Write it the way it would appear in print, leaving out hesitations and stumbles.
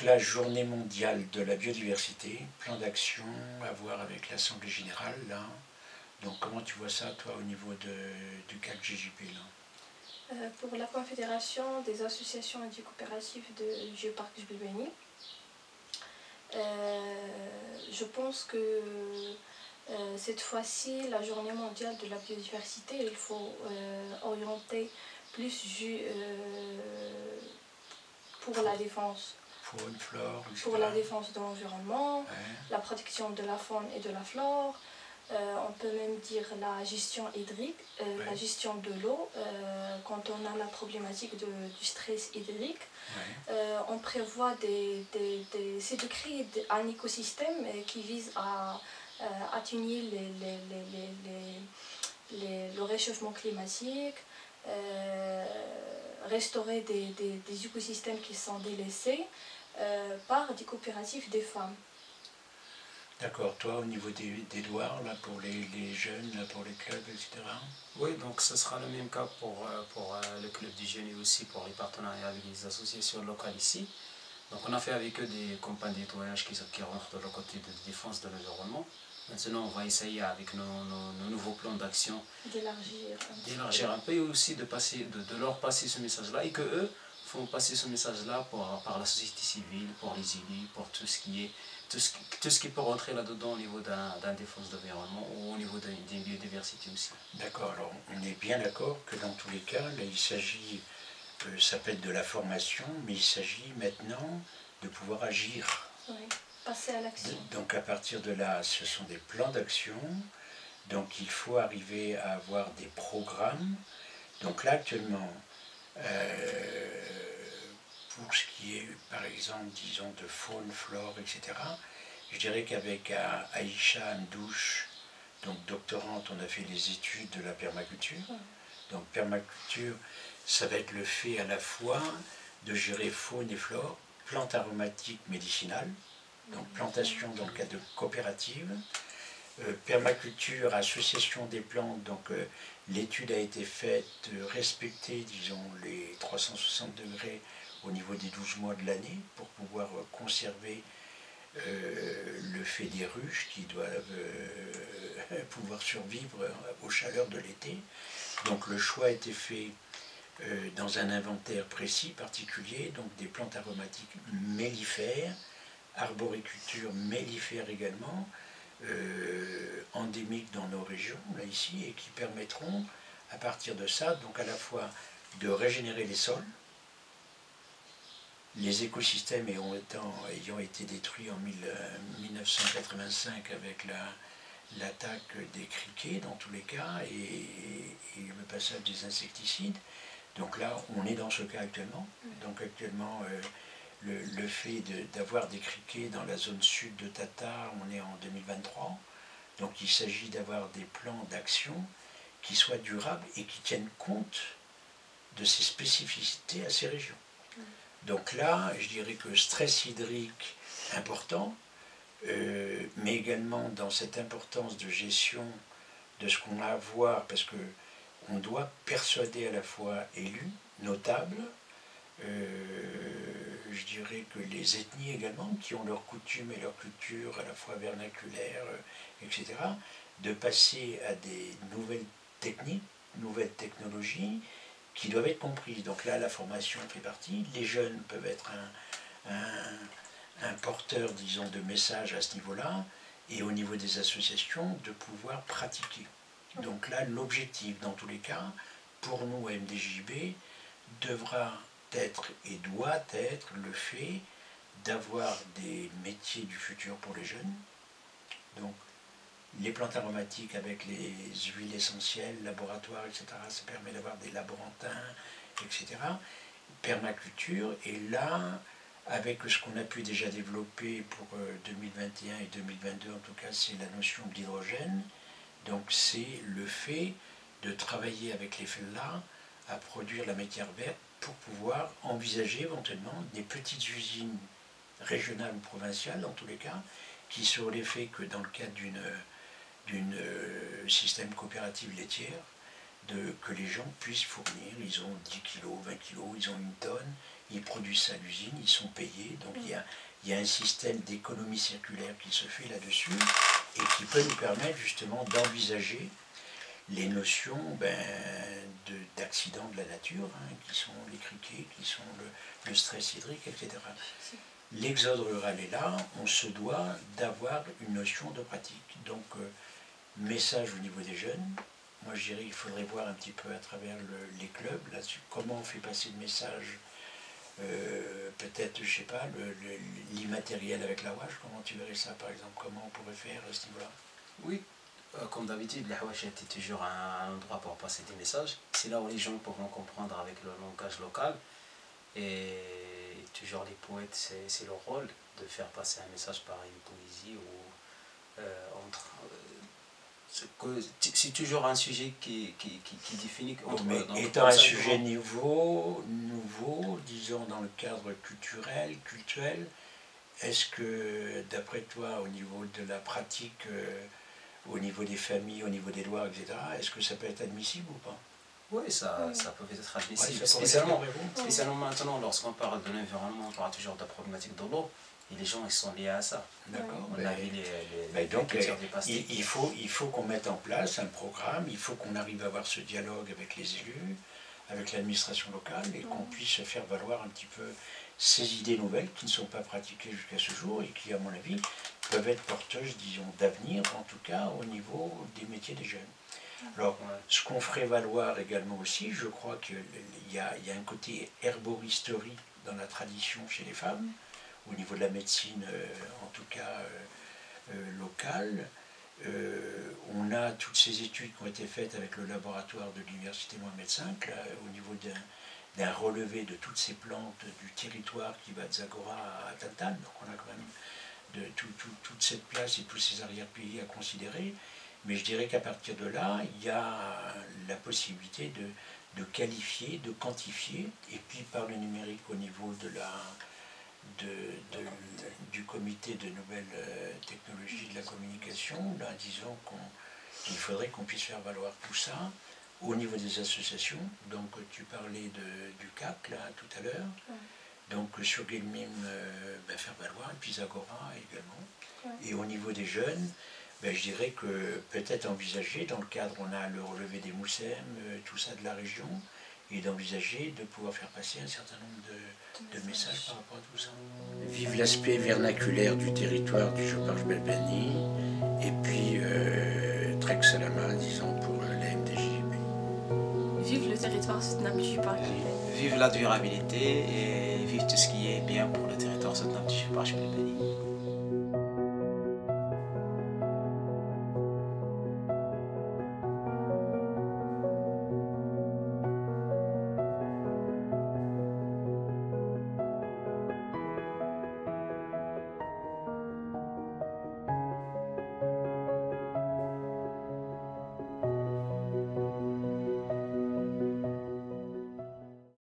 donc la journée mondiale de la biodiversité, plan d'action à voir avec l'Assemblée Générale, là. Donc comment tu vois ça, toi, au niveau du CAC GJP, là? Pour la Confédération des associations et des coopératives de Géoparc Jbel-Beni, je pense que cette fois-ci, la journée mondiale de la biodiversité, il faut orienter plus pour la défense. Faune, flore, etc. Pour la défense de l'environnement, Ouais. la protection de la faune et de la flore. On peut même dire la gestion hydrique, Ouais. la gestion de l'eau, quand on a la problématique du stress hydrique. Ouais. On prévoit c'est de créer un écosystème qui vise à atténuer le réchauffement climatique, restaurer des écosystèmes qui sont délaissés par des coopératives des femmes. D'accord, toi au niveau des douars, là, pour les jeunes, là, pour les clubs, etc. Oui, donc ce sera le même cas pour le club des jeunes et aussi pour les partenariats avec les associations locales ici. Donc on a fait avec eux des campagnes de nettoyage qui rentrent de leur côté de défense de l'environnement. Maintenant on va essayer avec nos nouveaux plans d'action d'élargir un peu et aussi de leur passer ce message-là et qu'eux font passer ce message-là par la société civile, pour les élus, pour tout ce qui peut rentrer là-dedans au niveau d'un défense de l'environnement ou au niveau d'une biodiversité aussi. D'accord, alors on est bien d'accord que dans tous les cas, là il s'agit, ça peut être de la formation, mais il s'agit maintenant de pouvoir agir. Oui, passer à l'action. Donc à partir de là, ce sont des plans d'action, donc il faut arriver à avoir des programmes. Donc là actuellement, pour ce qui est par exemple, disons, de faune, flore, etc., je dirais qu'avec Aïcha Amdouche, donc doctorante, on a fait les études de la permaculture. Donc permaculture, ça va être le fait à la fois de gérer faune et flore, plantes aromatiques médicinales, donc plantation dans le cadre de coopératives, permaculture, association des plantes, donc l'étude a été faite de respecter, disons, les 360 degrés au niveau des 12 mois de l'année pour pouvoir conserver le fait des ruches qui doivent pouvoir survivre aux chaleurs de l'été. Donc le choix a été fait dans un inventaire précis, particulier, donc des plantes aromatiques mellifères, arboriculture mellifère également, endémiques dans nos régions, là ici, et qui permettront à partir de ça, donc à la fois de régénérer les sols, les écosystèmes ayant été détruits en 1985 avec l'attaque des criquets dans tous les cas et le passage des insecticides. Donc là, on est dans ce cas actuellement. Donc actuellement, le fait d'avoir des criquets dans la zone sud de Tata, on est en 2023. Donc il s'agit d'avoir des plans d'action qui soient durables et qui tiennent compte de ces spécificités à ces régions. Donc là, je dirais que stress hydrique important, mais également dans cette importance de gestion de ce qu'on a à voir, parce qu'on doit persuader à la fois élus, notables, je dirais que les ethnies également, qui ont leurs coutumes et leur culture à la fois vernaculaire, etc., de passer à des nouvelles techniques, nouvelles technologies, qui doivent être comprises. Donc là, la formation fait partie. Les jeunes peuvent être un porteur, disons, de messages à ce niveau-là, et au niveau des associations, de pouvoir pratiquer. Donc là, l'objectif, dans tous les cas, pour nous, à MDJB, devra être et doit être le fait d'avoir des métiers du futur pour les jeunes. Donc, les plantes aromatiques avec les huiles essentielles, laboratoires, etc., ça permet d'avoir des laborantins, etc. Permaculture, et là, avec ce qu'on a pu déjà développer pour 2021 et 2022, en tout cas, c'est la notion de l'hydrogène. Donc c'est le fait de travailler avec les fellats à produire la matière verte pour pouvoir envisager éventuellement des petites usines régionales ou provinciales, en tous les cas, qui seraient les faits que dans le cadre d'une système coopérative laitière, que les gens puissent fournir. Ils ont 10 kilos, 20 kilos, ils ont une tonne, ils produisent ça à l'usine, ils sont payés. Donc il y a un système d'économie circulaire qui se fait là-dessus et qui peut nous permettre justement d'envisager les notions d'accidents de la nature, qui sont les criquets, qui sont le stress hydrique, etc. L'exode rural est là, on se doit d'avoir une notion de pratique. Donc, message au niveau des jeunes. Moi, je dirais qu'il faudrait voir un petit peu à travers les clubs là-dessus, comment on fait passer le message, peut-être, je sais pas, l'immatériel avec la WASH, comment tu verrais ça, par exemple, comment on pourrait faire à ce niveau-là? Oui, comme d'habitude, la Hawash était toujours un endroit pour passer des messages. C'est là où les gens pourront comprendre avec le langage local. Et toujours les poètes, c'est leur rôle de faire passer un message par une poésie ou entre. C'est toujours un sujet qui définit entre. Mais étant un sujet nouveau, disons dans le cadre culturel, est-ce que, d'après toi, au niveau de la pratique, au niveau des familles, au niveau des lois, etc., est-ce que ça peut être admissible ou pas? Oui, ça peut être admissible. Ouais, spécialement maintenant, lorsqu'on parle de l'environnement, on parle toujours de la problématique de l'eau. Et les gens ils sont liés à ça. D'accord. On a vu donc, il faut qu'on mette en place un programme, il faut qu'on arrive à avoir ce dialogue avec les élus, avec l'administration locale, et qu'on puisse faire valoir un petit peu ces idées nouvelles qui ne sont pas pratiquées jusqu'à ce jour et qui, à mon avis, peuvent être porteuses, disons, d'avenir, en tout cas au niveau des métiers des jeunes. Alors, ce qu'on ferait valoir également aussi, je crois qu'il y a un côté herboristerie dans la tradition chez les femmes, au niveau de la médecine, en tout cas locale. On a toutes ces études qui ont été faites avec le laboratoire de l'Université Mohamed V, là, au niveau d'un relevé de toutes ces plantes du territoire qui va de Zagora à Tantan. Donc on a quand même toute cette place et tous ces arrière-pays à considérer. Mais je dirais qu'à partir de là, il y a la possibilité de qualifier, de quantifier, et puis par le numérique au niveau du comité de nouvelles technologies de la communication, là, disons qu'il faudrait qu'on puisse faire valoir tout ça au niveau des associations. Donc tu parlais du CAC là tout à l'heure, donc sur Guilmim, faire valoir, et puis Zagora également. Et au niveau des jeunes, je dirais que peut-être envisager, dans le cadre, on a le relevé des Moussem, tout ça de la région, et d'envisager de pouvoir faire passer un certain nombre de messages par rapport à tout ça. Vive l'aspect vernaculaire du territoire du Chopard Belbani, et puis Trek Salama, disons, pour la MDJB. Vive le territoire soutenable du Chopard Belbani. Vive la durabilité et vive tout ce qui est bien pour le territoire soutenable du Chopard Belbani.